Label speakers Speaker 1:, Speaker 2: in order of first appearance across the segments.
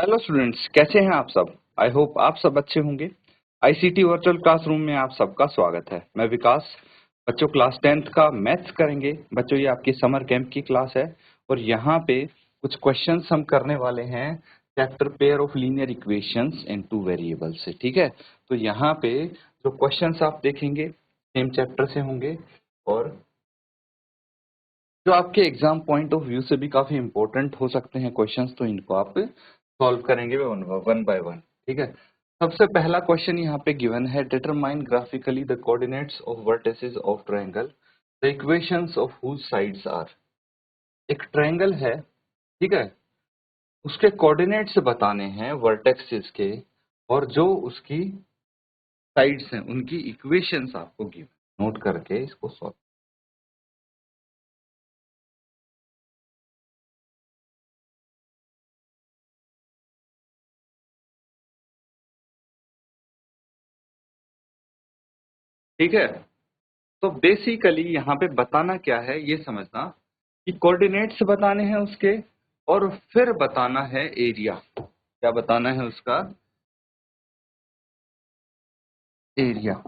Speaker 1: Hello students, कैसे हैं आप सब। आई होप आप सब अच्छे होंगे। आईसीटी वर्चुअल क्लासरूम में आप सबका स्वागत है। मैं विकास। बच्चों, क्लास 10th का मैथ्स करेंगे। बच्चों, ये आपकी समर कैंप की क्लास है और यहाँ पे कुछ क्वेश्चंस हम करने वाले हैं chapter pair of linear equations in two variables से। ठीक है, तो यहाँ पे जो क्वेश्चंस आप देखेंगे सेम चैप्टर से होंगे और जो आपके एग्जाम पॉइंट ऑफ व्यू से भी काफी इंपॉर्टेंट हो सकते हैं क्वेश्चंस, तो इनको आप सॉल्व करेंगे वन बाय वन। ठीक है, सबसे पहला क्वेश्चन यहाँ पे गिवन है, determine graphically the coordinates of vertices of triangle the equations of whose sides are. एक ट्रायंगल है, ठीक है, उसके कोऑर्डिनेट्स बताने हैं वर्टेक्सेस के, और जो उसकी साइड्स हैं उनकी इक्वेशंस आपको गिवन। नोट करके इसको सॉल्व। ठीक है, तो बेसिकली यहाँ पे बताना क्या है ये समझना कि कोऑर्डिनेट्स बताने हैं उसके, और फिर बताना है एरिया। क्या बताना है उसका? एरिया।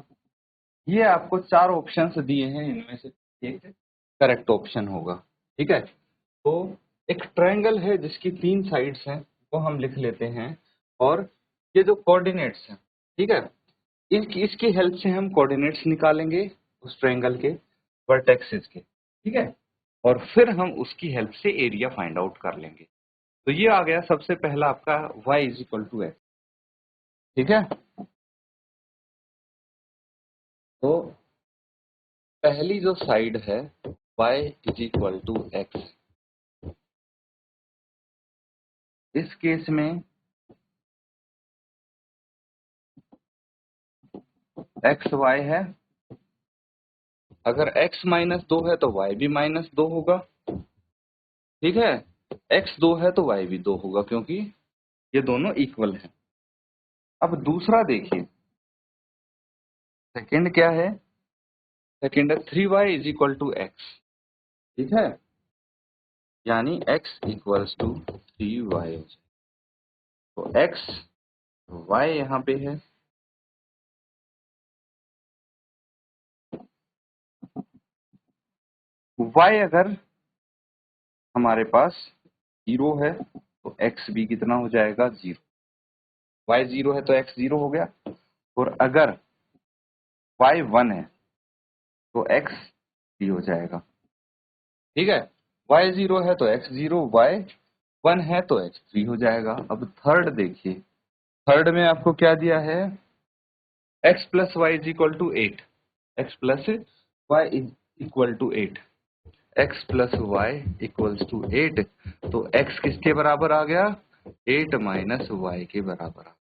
Speaker 1: ये आपको चार ऑप्शंस दिए हैं, इनमें से एक करेक्ट ऑप्शन होगा। ठीक है, तो एक ट्रायंगल है जिसकी तीन साइड्स हैं, वो हम लिख लेते हैं, और ये जो कोऑर्डिनेट्स हैं, ठीक है, इसकी हेल्प से हम कोऑर्डिनेट्स निकालेंगे उस ट्रायंगल के वर्टेक्सेस के। ठीक है, और फिर हम उसकी हेल्प से एरिया फाइंड आउट कर लेंगे। तो ये आ गया सबसे पहला आपका y is equal to x. ठीक है, तो पहली जो साइड है y is equal to x, इस केस में एक्स वाई है। अगर x -2 है तो y भी -2 होगा। ठीक है, x 2 है तो y भी 2 होगा, क्योंकि ये दोनों इक्वल हैं। अब दूसरा देखिए, सेकंड क्या है? सेकंड है 3y is equal to x. ठीक है, यानी x इक्वल्स टू 3y। तो x y यहाँ पे है, y अगर हमारे पास 0 है तो x भी कितना हो जाएगा? 0। y 0 है तो x 0 हो गया, और अगर y 1 है तो x 3 हो जाएगा। ठीक है, y 0 है तो x 0, y 1 है तो x 3 हो जाएगा। अब थर्ड देखिए, थर्ड में आपको क्या दिया है? x plus y is equal to 8। x plus y is equal to 8। x plus y equals to 8, तो x किसके बराबर आ गया? 8 माइनस वाई के बराबर आ।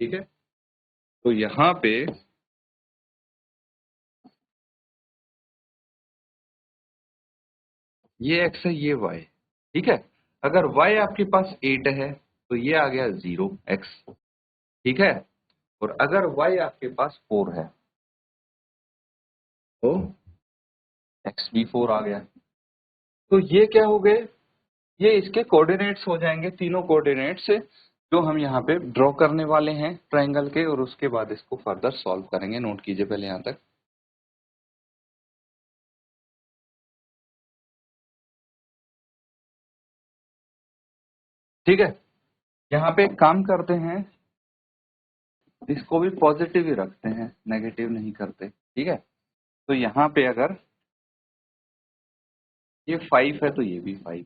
Speaker 1: ठीक है, तो यहाँ पे ये x है, ये y। ठीक है, अगर y आपके पास 8 है तो ये आ गया 0x। ठीक है, और अगर y आपके पास 4 है तो x भी 4 आ गया। तो ये क्या हो गए? ये इसके कोऑर्डिनेट्स हो जाएंगे, तीनों कोऑर्डिनेट्स जो हम यहाँ पे ड्रॉ करने वाले हैं ट्रायंगल के, और उसके बाद इसको फर्दर सॉल्व करेंगे। नोट कीजिए पहले यहाँ तक। ठीक है, यहाँ पे एक काम करते हैं, इसको भी पॉजिटिव ही रखते हैं, नेगेटिव नहीं करते। ठीक है, तो यहाँ पे अगर ये 5 है तो ये भी 5।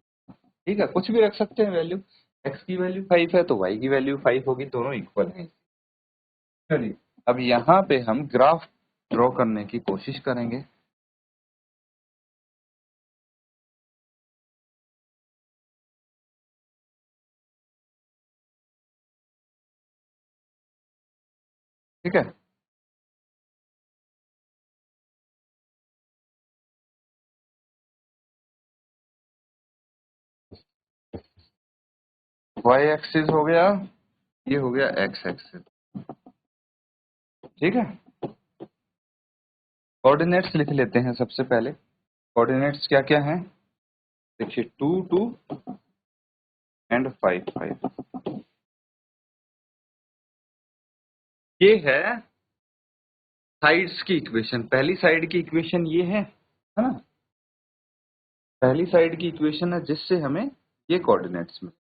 Speaker 1: ठीक है, कुछ भी रख सकते हैं वैल्यू। x की वैल्यू 5 है तो y की वैल्यू 5 होगी, दोनों इक्वल हैं। चलिए, अब यहाँ पे हम ग्राफ ड्रॉ करने की कोशिश करेंगे। ठीक है, y एक्सिस हो गया, ये हो गया x एक्सिस। ठीक है, कोऑर्डिनेट्स लिख लेते हैं सबसे पहले। कोऑर्डिनेट्स क्या क्या हैं? देखिए, 2 2 एंड 5 5। ये है साइड्स की इक्वेशन। पहली साइड की इक्वेशन ये है ना, पहली साइड की इक्वेशन है जिससे हमें ये कोऑर्डिनेट्स में।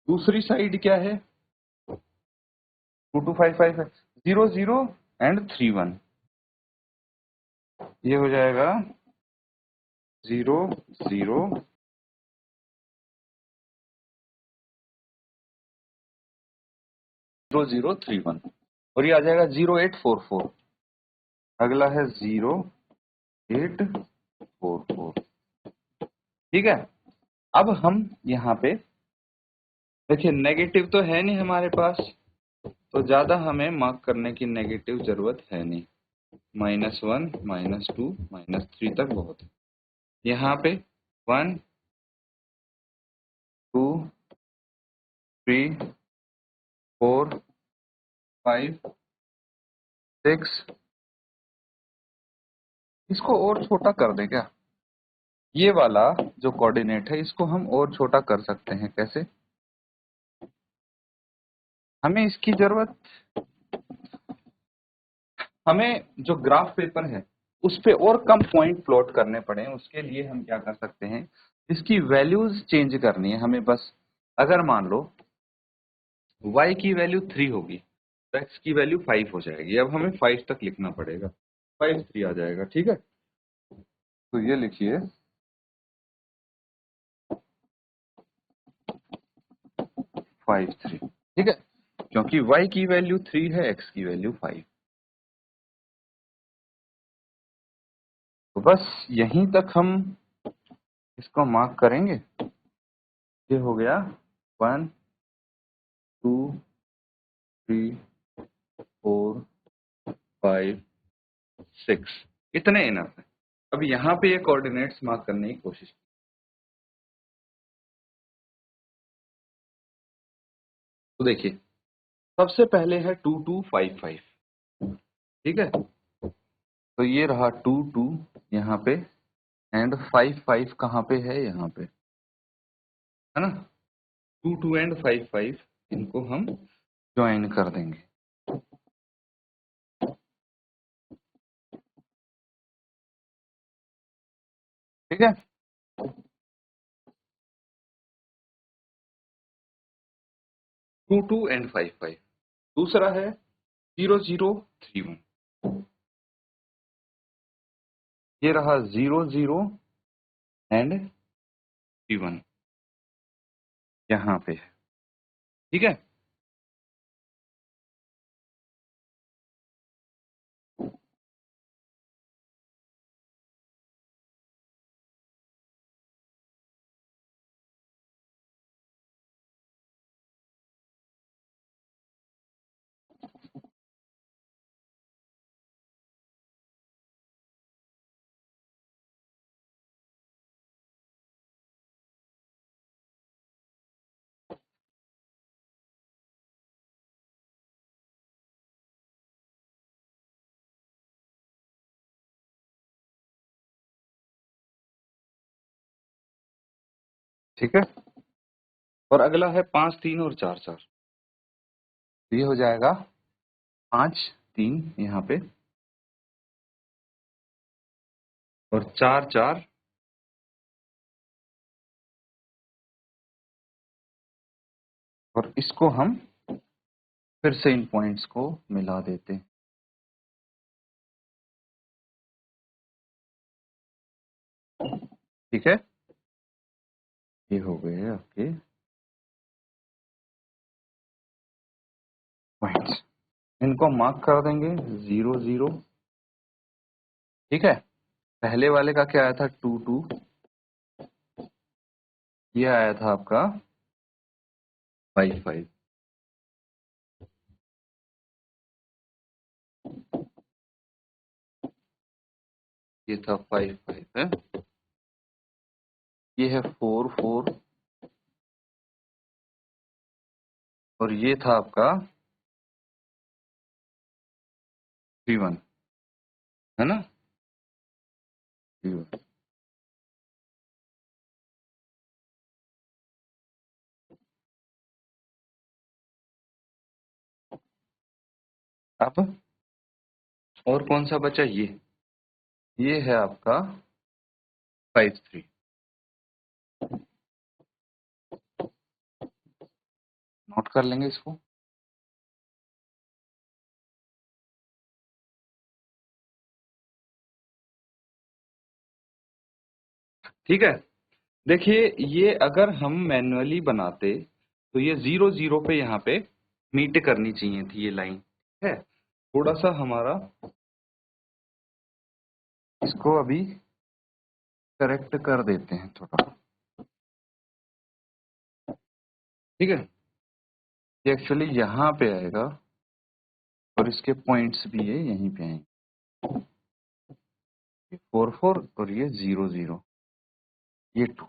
Speaker 1: दूसरी साइड क्या है, 2 2 5 5 है, 0 0 एंड 3 1। ये हो जाएगा 0 0 0 0 3 1, और ये आ जाएगा 0 8 4 4। अगला है 0 8 4 4। ठीक है। अब हम यहाँ पे देखिए, नेगेटिव तो है नहीं हमारे पास, तो ज्यादा हमें मार्क करने की नेगेटिव जरूरत है नहीं। -1 -2 -3 तक बहुत है। यहाँ पे 1 2 3 4 5 6। इसको और छोटा कर दें क्या? ये वाला जो कोऑर्डिनेट है इसको हम और छोटा कर सकते हैं। कैसे? हमें इसकी जरूरत, हमें जो ग्राफ पेपर है उस पे और कम पॉइंट प्लॉट करने पड़े, उसके लिए हम क्या कर सकते हैं, इसकी वैल्यूज चेंज करनी है हमें बस। अगर मान लो y की वैल्यू 3 होगी तो x की वैल्यू 5 हो जाएगी। अब हमें 5 तक लिखना पड़ेगा, 5 3 आ जाएगा। ठीक है, तो ये लिखिए 5 3। ठीक है, क्योंकि y की वैल्यू 3 है, x की वैल्यू 5। तो बस यहीं तक हम इसको मार्क करेंगे। ये हो गया 1 2 3 4 5 6, इतने इनफ है। अब यहाँ पे ये कोऑर्डिनेट्स मार्क करने की कोशिश की। तो देखिए, सबसे पहले है 2 2 5 5। ठीक है, तो ये रहा 2 2 यहाँ पे, एंड 5 5 कहाँ पे है, यहाँ पे है ना। 2 2 एंड 5 5 इनको हम ज्वाइन कर देंगे। ठीक है, 2 2 एंड 5 5। दूसरा है 0 0 3 1। ये रहा 0 0 एंड 3 1, यहाँ पे है। ठीक है, ठीक है। और अगला है 5 3 और 4 4। ये हो जाएगा 5 3 यहाँ पे, और 4 4, और इसको हम फिर से इन पॉइंट्स को मिला देते हैं। ठीक है, ये हो गए आपके पॉइंट्स। इनको मार्क कर देंगे 0 0। ठीक है, पहले वाले का क्या आया था, 2 2। ये आया था आपका 5 5। ये था 5 5 है। ये है 4 4, और ये था आपका 3 1, है ना। 3 1। अब और कौन सा बचा, ये है आपका 5 3। नोट कर लेंगे इसको। ठीक है, देखिए ये अगर हम मैन्युअली बनाते तो ये 0 0 पे यहाँ पे मीट करनी चाहिए थी ये लाइन, है। थोड़ा सा हमारा इसको अभी करेक्ट कर देते हैं थोड़ा। ठीक है, ये एक्चुअली यहाँ पे आएगा और इसके पॉइंट्स भी ये यहीं पे आएंगे, 4 4 और ये 0 0, ये 2।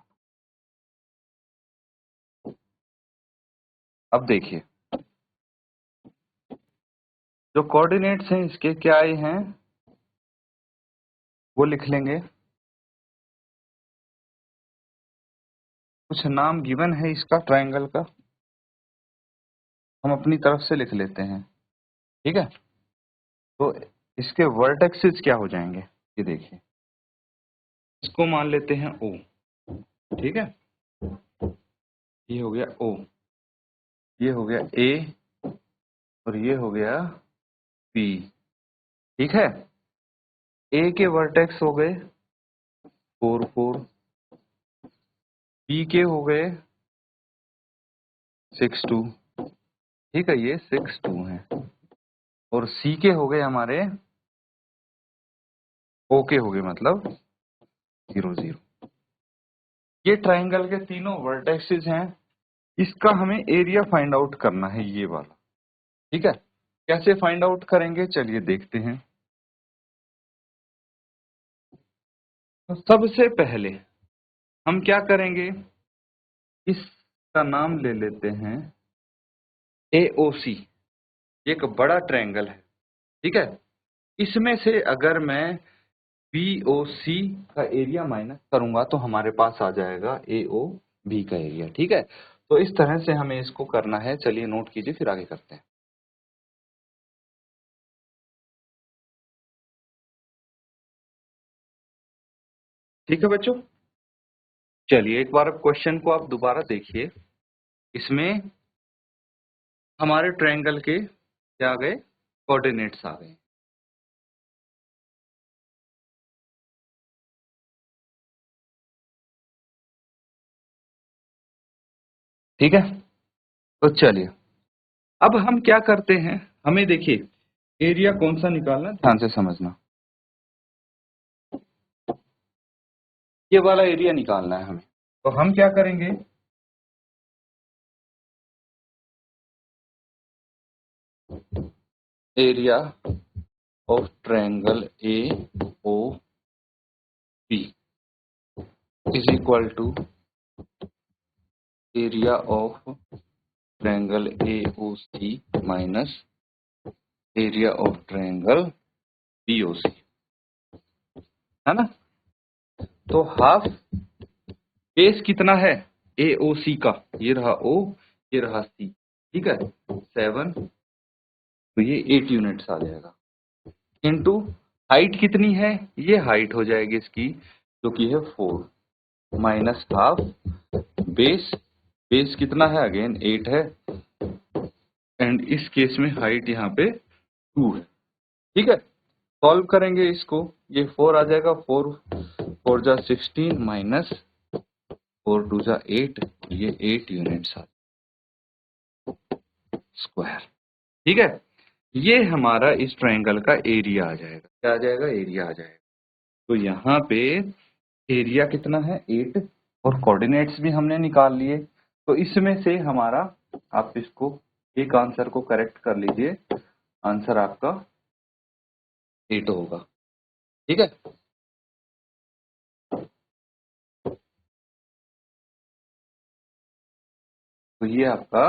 Speaker 1: अब देखिए जो कोऑर्डिनेट्स हैं इसके क्या आए हैं वो लिख लेंगे। कुछ नाम गिवन है इसका ट्रायंगल का, हम अपनी तरफ से लिख लेते हैं। ठीक है, तो इसके वर्टेक्सेस क्या हो जाएंगे, ये देखिए। इसको मान लेते हैं O। ठीक है, ये हो गया O, ये हो गया A और ये हो गया P। ठीक है, A के वर्टेक्स हो गए 4 4, P के हो गए 6 2। ठीक है, ये 6 2 है और C के हो गए हमारे, O के हो गए मतलब 0 0। ये ट्राइंगल के तीनों वर्टेक्सेस हैं, इसका हमें एरिया फाइंड आउट करना है ये वाला। ठीक है, कैसे फाइंड आउट करेंगे चलिए देखते हैं। तो सबसे पहले हम क्या करेंगे, इसका नाम ले लेते हैं AOC। एक बड़ा ट्रायंगल है। ठीक है, इसमें से अगर मैं BOC का एरिया माइनस करूंगा तो हमारे पास आ जाएगा AOB का एरिया। ठीक है, तो इस तरह से हमें इसको करना है। चलिए नोट कीजिए फिर आगे करते हैं। ठीक है बच्चों, चलिए एक बार क्वेश्चन को आप दोबारा देखिए। इसमें हमारे ट्रायंगल के क्या आ गए, कोऑर्डिनेट्स आ गए। ठीक है, तो चलिए अब हम क्या करते हैं, हमें देखिए एरिया कौन सा निकालना है, ध्यान से समझना। ये वाला एरिया निकालना है हमें। तो हम क्या करेंगे, area of triangle AOP is equal to area of triangle AOC minus area of triangle BOC, है ना। तो हाफ बेस कितना है AOC का, ये रहा O, ये रहा C। ठीक है, 7, तो ये 8 यूनिट्स आ जाएगा। इनटू हाइट कितनी है, ये हाइट हो जाएगी इसकी जो कि है 4 माइनस हाफ बेस। बेस कितना है, अगेन 8 है, एंड इस केस में हाइट यहाँ पे 2 है। ठीक है, सॉल्व करेंगे इसको, ये 4 आ जाएगा, 4 4 जा 16 माइनस 4 2 जा 8, ये 8 यूनिट्स आ स्क्वायर। ठीक है, ये हमारा इस ट्रायंगल का एरिया आ जाएगा। क्या आ जाएगा, एरिया आ जाएगा। तो यहाँ पे एरिया कितना है 8 और कोऑर्डिनेट्स भी हमने निकाल लिए। तो इसमें से हमारा, आप इसको एक आंसर को करेक्ट कर लीजिए, आंसर आपका 8 होगा। ठीक है, तो ये आपका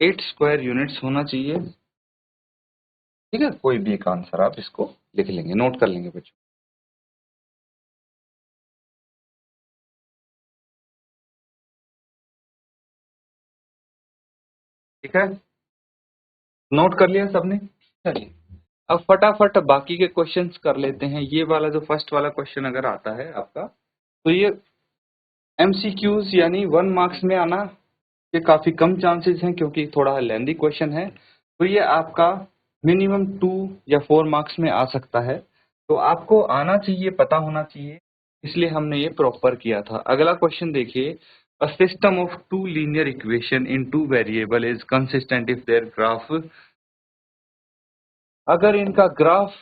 Speaker 1: 8 स्क्वायर यूनिट्स होना चाहिए। ठीक है, कोई भी एक आंसर आप इसको लिख लेंगे, नोट कर लेंगे बच्चों। ठीक है, नोट कर लिया सबने? चलिए अब फटाफट बाकी के क्वेश्चंस कर लेते हैं। ये वाला जो फर्स्ट वाला क्वेश्चन अगर आता है आपका, तो ये एमसीक्यूज यानी 1 मार्क्स में आना के काफी कम चांसेस हैं, क्योंकि थोड़ा लेंदी क्वेश्चन है। तो ये आपका मिनिमम 2 या 4 मार्क्स में आ सकता है। तो आपको आना चाहिए, पता होना चाहिए, इसलिए हमने ये प्रॉपर किया था। अगला क्वेश्चन देखिए, a system of two linear equation in two variable is consistent if their graph, अगर इनका ग्राफ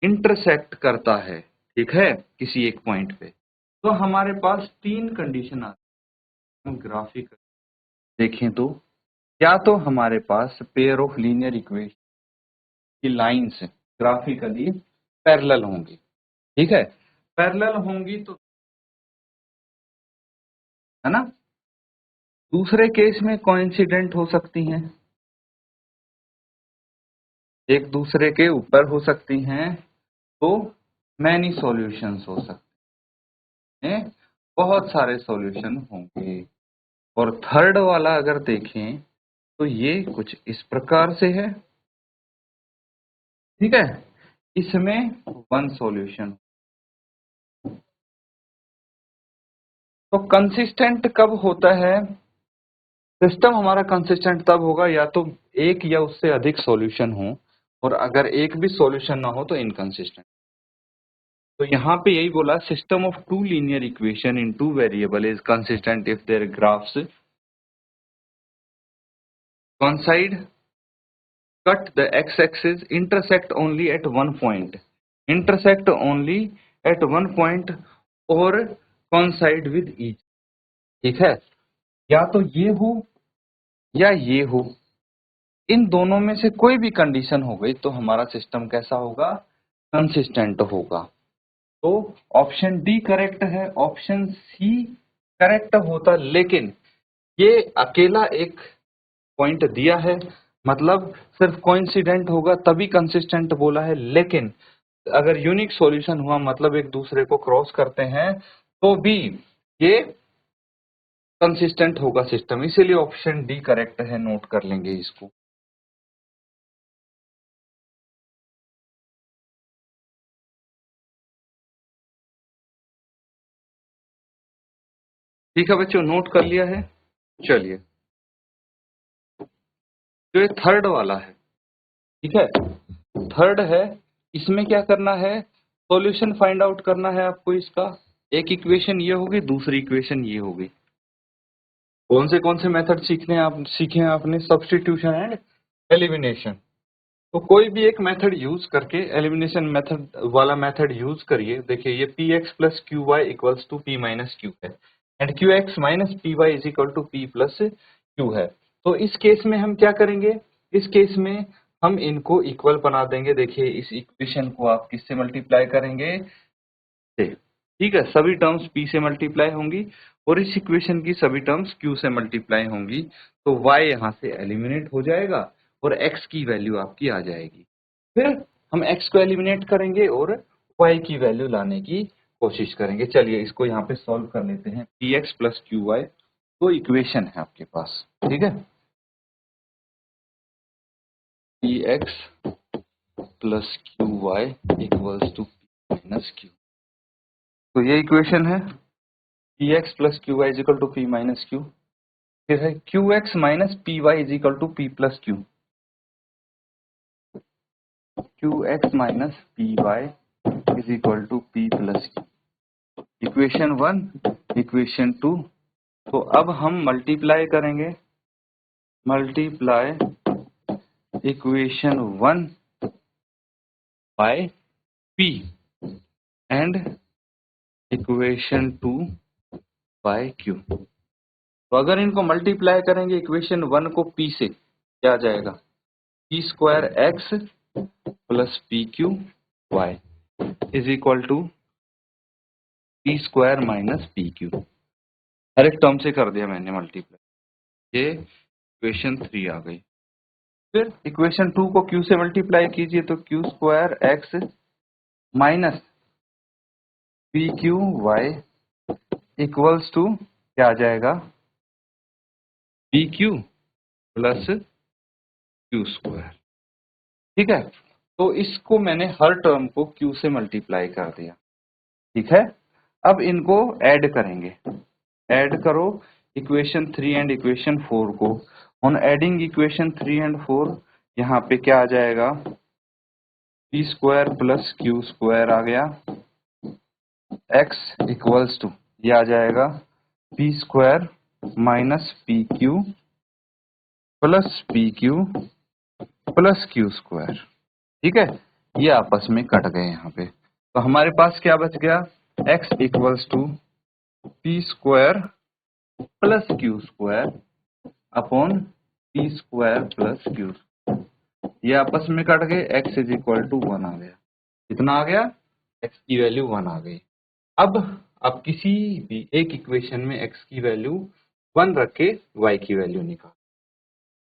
Speaker 1: इंटरसेक्ट करता है, ठीक है, किसी एक पॉइंट पे, तो हमारे पास 3 कंडीशन आती है। ग्राफिक देखें तो, या तो हमारे पास पेयर ऑफ लीनियर इक्वेशन की लाइंस ग्राफिकली पैरेलल होंगी, ठीक है, पैरेलल होंगी तो, है ना। दूसरे केस में कोइंसिडेंट हो सकती हैं, एक दूसरे के ऊपर हो सकती हैं, तो मैनी सॉल्यूशंस हो सकते हैं, बहुत सारे सॉल्यूशन होंगे। और थर्ड वाला अगर देखें तो ये कुछ इस प्रकार से है, ठीक है, इसमें 1 सॉल्यूशन। तो कंसिस्टेंट कब होता है सिस्टम हमारा? कंसिस्टेंट तब होगा या तो एक या उससे अधिक सॉल्यूशन हो, और अगर एक भी सॉल्यूशन ना हो तो इनकंसिस्टेंट। तो यहाँ पे यही बोला, system of two linear equation in two variable is consistent if their graphs coincide, cut the x-axis, intersect only at one point, intersect only at one point, और coincide with each, ठीक है। या तो ये हो या ये हो, इन दोनों में से कोई भी कंडीशन हो गई तो हमारा सिस्टम कैसा होगा? कंसिस्टेंट होगा। तो ऑप्शन डी करेक्ट है, ऑप्शन सी करेक्ट होता, लेकिन ये अकेला एक पॉइंट दिया है, मतलब सिर्फ कोइंसिडेंट होगा तभी कंसिस्टेंट बोला है, लेकिन अगर यूनिक सॉल्यूशन हुआ, मतलब एक दूसरे को क्रॉस करते हैं, तो भी ये कंसिस्टेंट होगा सिस्टम, इसीलिए ऑप्शन डी करेक्ट है। नोट कर लेंगे इसको। ठीक है बच्चों, नोट कर लिया है। चलिए, जो ये थर्ड वाला है, ठीक है, थर्ड है, इसमें क्या करना है? सॉल्यूशन फाइंड आउट करना है आपको इसका। एक इक्वेशन ये होगी, दूसरी इक्वेशन ये होगी। कौन से मेथड सीखे हैं आपने? Substitution and elimination. तो कोई भी एक मेथड यूज करके, एलिमिनेशन मेथड वाला मेथड यूज करिए। देखिए, ये P x plus Q Y equals to P minus Q है, and Q x minus P Y is equal to P plus Q है। तो इस केस में हम क्या करेंगे? इस केस में हम इनको इक्वल बना देंगे। देखिए, इस इक्वेशन को आप किससे मल्टीप्लाई करेंगे? से, ठीक है, सभी टर्म्स p से मल्टीप्लाई होंगी, और इस इक्वेशन की सभी टर्म्स q से मल्टीप्लाई होंगी। तो y यहाँ से एलिमिनेट हो जाएगा, और x की वैल्यू आपकी आ जाएगी। फिर हम x को एलिमिनेट करेंगे और y की वैल्यू लाने की कोशिश करेंगे। चलिए इसको यहाँ पे सॉल्व कर लेते हैं। P x plus Q y, तो इक्वेशन है आपके पास, ठीक है, p x plus Q Y equals to minus q. तो ये इक्वेशन है, p x plus Q Y is equal to P minus q. फिर है q x minus P Y is equal to P plus q. Q x minus P Y is equal to P plus q, equation 1, equation 2। तो अब हम multiply करेंगे, multiply equation 1 by p and equation 2 by q. तो अगर इनको multiply करेंगे equation 1 को p से, क्या आ जाएगा? P square X plus P Q Y is equal to P square minus P Q. हर एक टर्म से कर दिया मैंने मल्टीप्लाई, ये इक्वेशन 3 आ गई। फिर इक्वेशन 2 को q से मल्टीप्लाई कीजिए, तो q square x minus P Q Y equals to क्या आ जाएगा? P Q plus Q square. ठीक है, तो इसको मैंने हर टर्म को क्यू से मल्टीप्लाई कर दिया। ठीक है, अब इनको ऐड करेंगे। ऐड करो इक्वेशन 3 एंड इक्वेशन 4 को। ऑन एडिंग इक्वेशन 3 एंड 4 यहाँ पे क्या आ जाएगा, P square plus Q square आ गया, x इक्वल्स टू ये आ जाएगा P square minus P Q plus P Q plus Q square. ठीक है, ये आपस में कट गए यहाँ पे, तो हमारे पास क्या बच गया, x equals to P square plus Q square upon p square plus q. ये आपस में कट गए, x इज इक्वल टू 1 आ गया। कितना आ गया, x की वैल्यू 1 आ गई। अब आप किसी भी एक इक्वेशन में x की वैल्यू 1 रख के y की वैल्यू निकाल।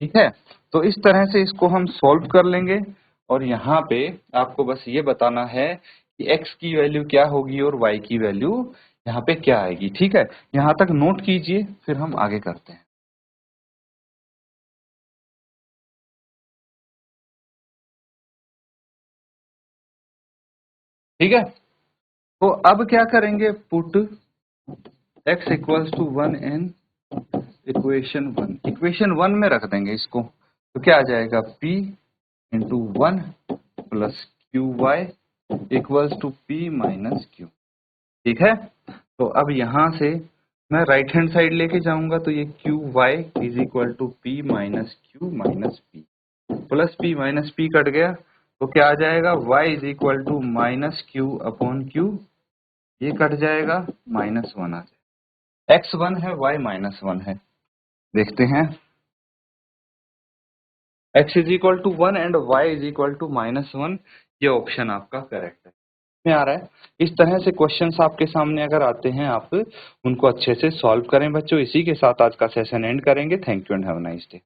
Speaker 1: ठीक है, तो इस तरह से इसको हम सॉल्व कर लेंगे, और यहाँ पे आपको बस ये बताना है कि x की वैल्यू क्या होगी और y की वैल्यू यहाँ पे क्या आएगी। ठीक है, यहाँ तक नोट कीजिए, फिर हम आगे करते हैं। ठीक है, तो अब क्या करेंगे, put x equals to 1 in equation 1। Equation 1 में रख देंगे इसको, तो क्या आ जाएगा, p into 1 plus Q Y equals to p minus q. ठीक है, तो अब यहाँ से मैं राइट हैंड साइड लेके जाऊंगा, तो ये q Y is equal to P minus q minus p, plus p minus p कट गया, तो क्या आ जाएगा, y is equal to minus q upon q, ये कट जाएगा, माइनस 1 आ जाएगा। x 1 है, y माइनस 1 है। देखते हैं, x is equal to 1 and y is equal to minus 1, ये ऑप्शन आपका करेक्ट है। में आ रहा है, इस तरह से क्वेश्चंस आपके सामने अगर आते हैं, आप उनको अच्छे से सॉल्व करें बच्चों। इसी के साथ आज का सेशन एंड करेंगे। Thank you and have a nice day.